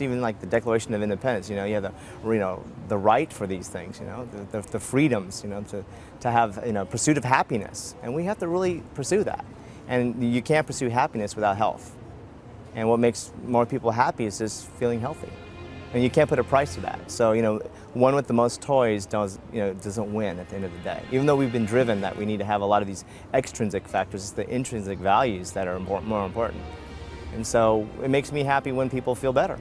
Even like the Declaration of Independence, you have the right for these things, the freedoms, to have, pursuit of happiness. And we have to really pursue that. And you can't pursue happiness without health. And what makes more people happy is just feeling healthy. And you can't put a price to that. So, one with the most toys doesn't win at the end of the day. Even though we've been driven that we need to have a lot of these extrinsic factors, it's the intrinsic values that are more important. And so it makes me happy when people feel better.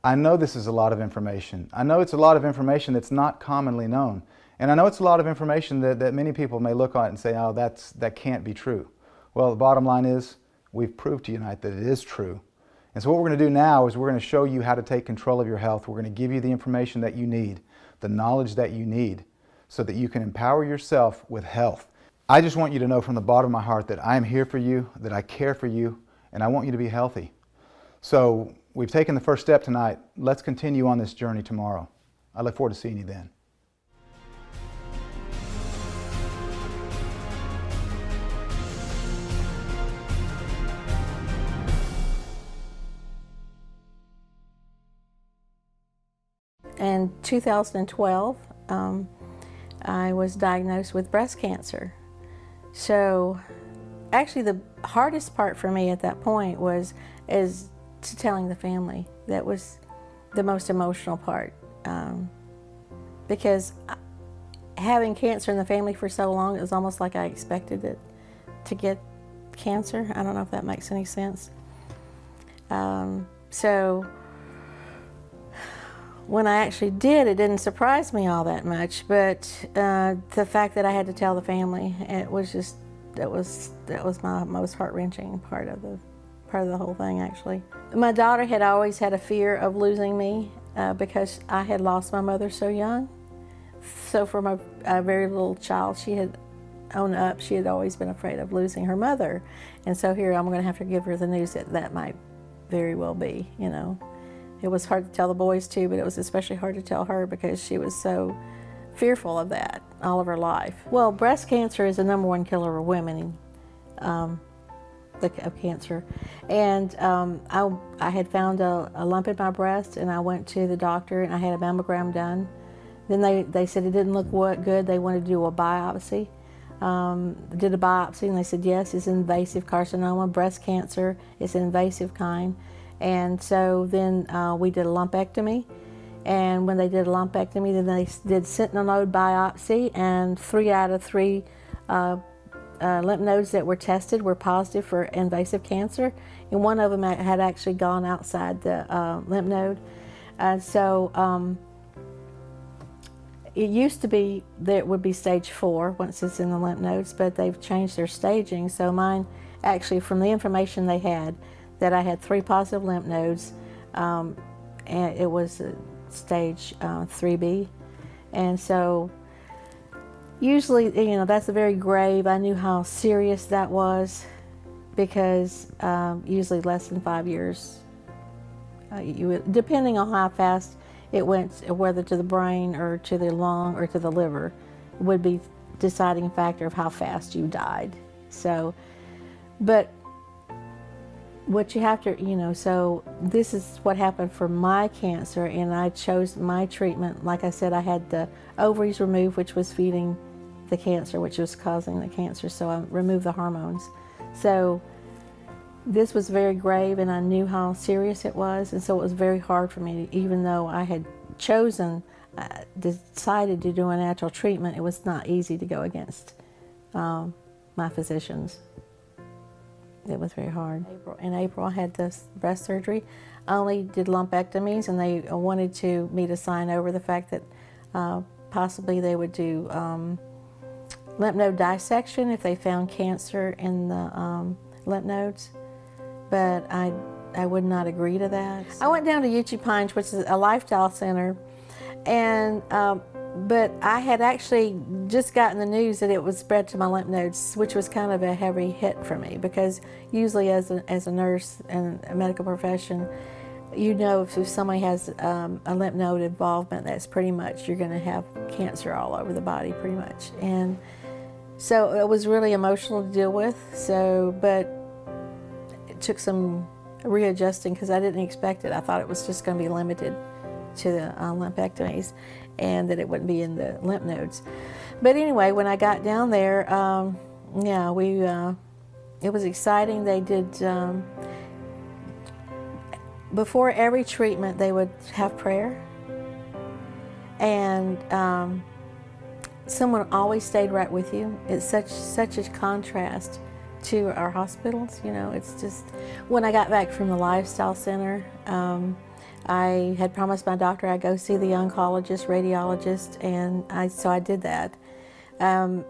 I know this is a lot of information. I know it's a lot of information that's not commonly known. And I know it's a lot of information that many people may look at and say, oh, that can't be true. Well, the bottom line is, we've proved to you tonight that it is true. And so what we're going to do now is we're going to show you how to take control of your health. We're going to give you the information that you need, the knowledge that you need, so that you can empower yourself with health. I just want you to know from the bottom of my heart that I am here for you, that I care for you, and I want you to be healthy. So we've taken the first step tonight. Let's continue on this journey tomorrow. I look forward to seeing you then. In 2012, I was diagnosed with breast cancer. So actually the hardest part for me at that point is to telling the family. That was the most emotional part, because having cancer in the family for so long, it was almost like I expected it to get cancer. I don't know if that makes any sense. So when I actually did, it didn't surprise me all that much, but the fact that I had to tell the family, it was just, that was my most heart-wrenching part of the whole thing, actually. My daughter had always had a fear of losing me because I had lost my mother so young. So from a very little child, she had always been afraid of losing her mother. And so here I'm going to have to give her the news that might very well be, It was hard to tell the boys too, but it was especially hard to tell her because she was so fearful of that all of her life. Well, breast cancer is the #1 killer of women of cancer. And I had found a lump in my breast, and I went to the doctor and I had a mammogram done. Then they said it didn't look good. They wanted to do a biopsy. Did a biopsy and they said, yes, it's invasive carcinoma, breast cancer. It's an invasive kind. And so then we did a lumpectomy. And when they did a lumpectomy, then they did sentinel node biopsy, and 3 out of 3 lymph nodes that were tested were positive for invasive cancer. And one of them had actually gone outside the lymph node. It used to be that it would be stage 4 once it's in the lymph nodes, but they've changed their staging. So mine, actually, from the information they had, that I had 3 positive lymph nodes, and it was stage 3B. And so usually, that's very grave. I knew how serious that was because usually less than 5 years, depending on how fast it went, whether to the brain or to the lung or to the liver, would be deciding factor of how fast you died. So, but what you have to, so this is what happened for my cancer, and I chose my treatment. Like I said, I had the ovaries removed, which was feeding the cancer, which was causing the cancer, so I removed the hormones. So this was very grave, and I knew how serious it was, and so it was very hard for me, even though I had decided to do a natural treatment. It was not easy to go against my physicians. It was very hard. In April, I had this breast surgery. I only did lumpectomies, and they wanted me to sign over the fact that possibly they would do lymph node dissection if they found cancer in the lymph nodes, but I would not agree to that. I went down to Uchee Pines, which is a lifestyle center, and but I had actually just gotten the news that it was spread to my lymph nodes, which was kind of a heavy hit for me, because usually as a nurse and a medical profession, if somebody has a lymph node involvement, that's pretty much, you're going to have cancer all over the body pretty much. And so it was really emotional to deal with. So, but it took some readjusting because I didn't expect it. I thought it was just going to be limited to the lumpectomies and that it wouldn't be in the lymph nodes. But anyway, when I got down there, yeah, it was exciting. They did, before every treatment, they would have prayer. And someone always stayed right with you. It's such a contrast to our hospitals, you know. It's just, when I got back from the lifestyle center, I had promised my doctor I'd go see the oncologist, radiologist, and so I did that. And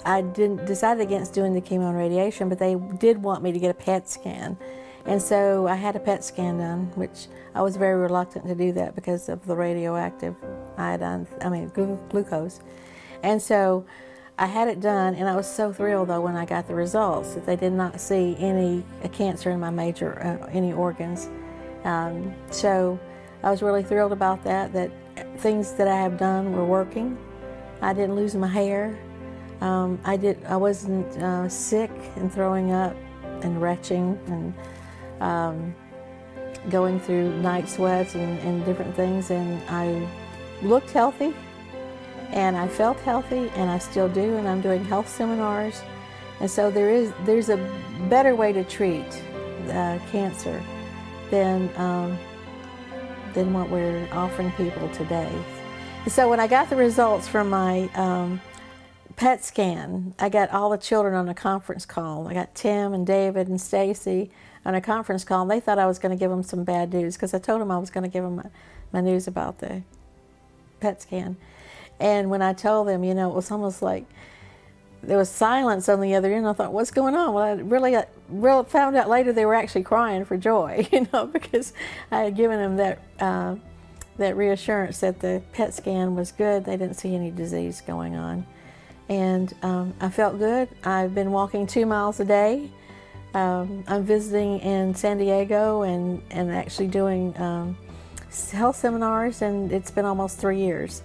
I decided against doing the chemo and radiation, but they did want me to get a PET scan. And so I had a PET scan done, which I was very reluctant to do that because of the radioactive glucose. And so I had it done, and I was so thrilled though when I got the results that they did not see any cancer in my major, any organs. So I was really thrilled about that, that things that I have done were working. I didn't lose my hair. I wasn't sick and throwing up and retching and going through night sweats and different things, and I looked healthy and I felt healthy, and I still do, and I'm doing health seminars. And so there's a better way to treat cancer than what we're offering people today. So when I got the results from my PET scan, I got all the children on a conference call. I got Tim and David and Stacy on a conference call, and they thought I was going to give them some bad news because I told them I was going to give them my news about the PET scan. And when I told them, you know, it was almost like there was silence on the other end. I thought, what's going on? Well, I really found out later they were actually crying for joy, you know, because I had given them that reassurance that the PET scan was good. They didn't see any disease going on. And I felt good. I've been walking 2 miles a day. I'm visiting in San Diego and actually doing health seminars, and it's been almost 3 years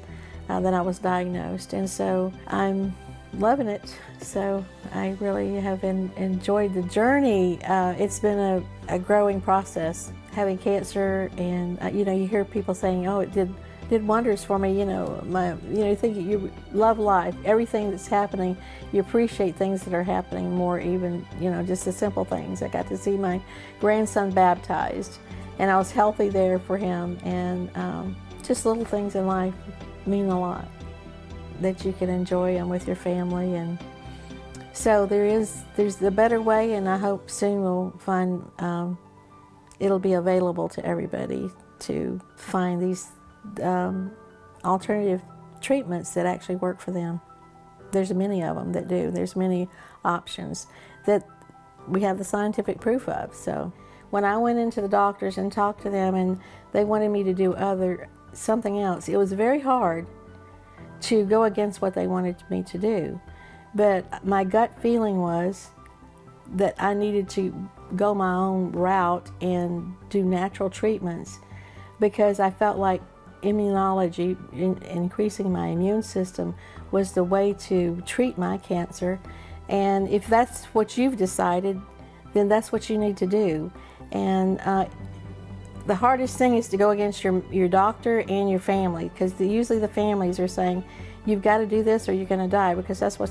that I was diagnosed. And so I'm loving it. So I really have enjoyed the journey. It's been a growing process, having cancer, and you know, you hear people saying, oh, it did wonders for me, you know, you think you love life, everything that's happening, you appreciate things that are happening more, even, you know, just the simple things. I got to see my grandson baptized, and I was healthy there for him, and just little things in life mean a lot, that you can enjoy them with your family. And so there's the better way, and I hope soon we'll find, it'll be available to everybody to find these alternative treatments that actually work for them. There's many of them that do. There's many options that we have the scientific proof of. So when I went into the doctors and talked to them, and they wanted me to do something else, it was very hard to go against what they wanted me to do. But my gut feeling was that I needed to go my own route and do natural treatments, because I felt like immunology, increasing my immune system, was the way to treat my cancer. And if that's what you've decided, then that's what you need to do. And the hardest thing is to go against your doctor and your family, because usually the families are saying, you've got to do this or you're going to die, because that's what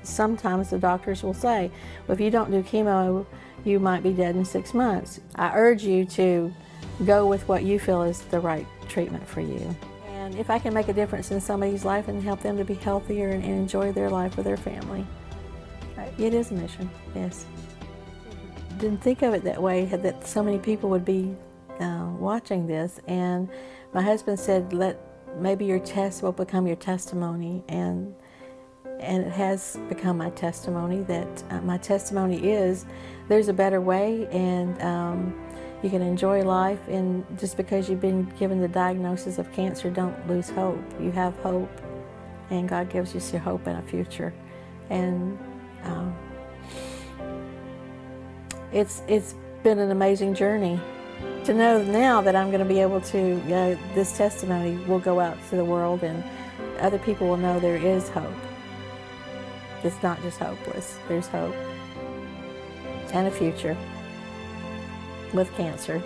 sometimes the doctors will say. Well, if you don't do chemo, you might be dead in 6 months. I urge you to go with what you feel is the right treatment for you. And if I can make a difference in somebody's life and help them to be healthier and enjoy their life with their family, it is a mission, yes. Didn't think of it that way, that so many people would be watching this. And my husband said, maybe your test will become your testimony. And it has become my testimony, that my testimony is there's a better way, and you can enjoy life. And just because you've been given the diagnosis of cancer, don't lose hope. You have hope, and God gives you hope and a future. And it's been an amazing journey. To know now that I'm going to be able to, this testimony will go out to the world, and other people will know there is hope. It's not just hopeless. There's hope and a future. with cancer.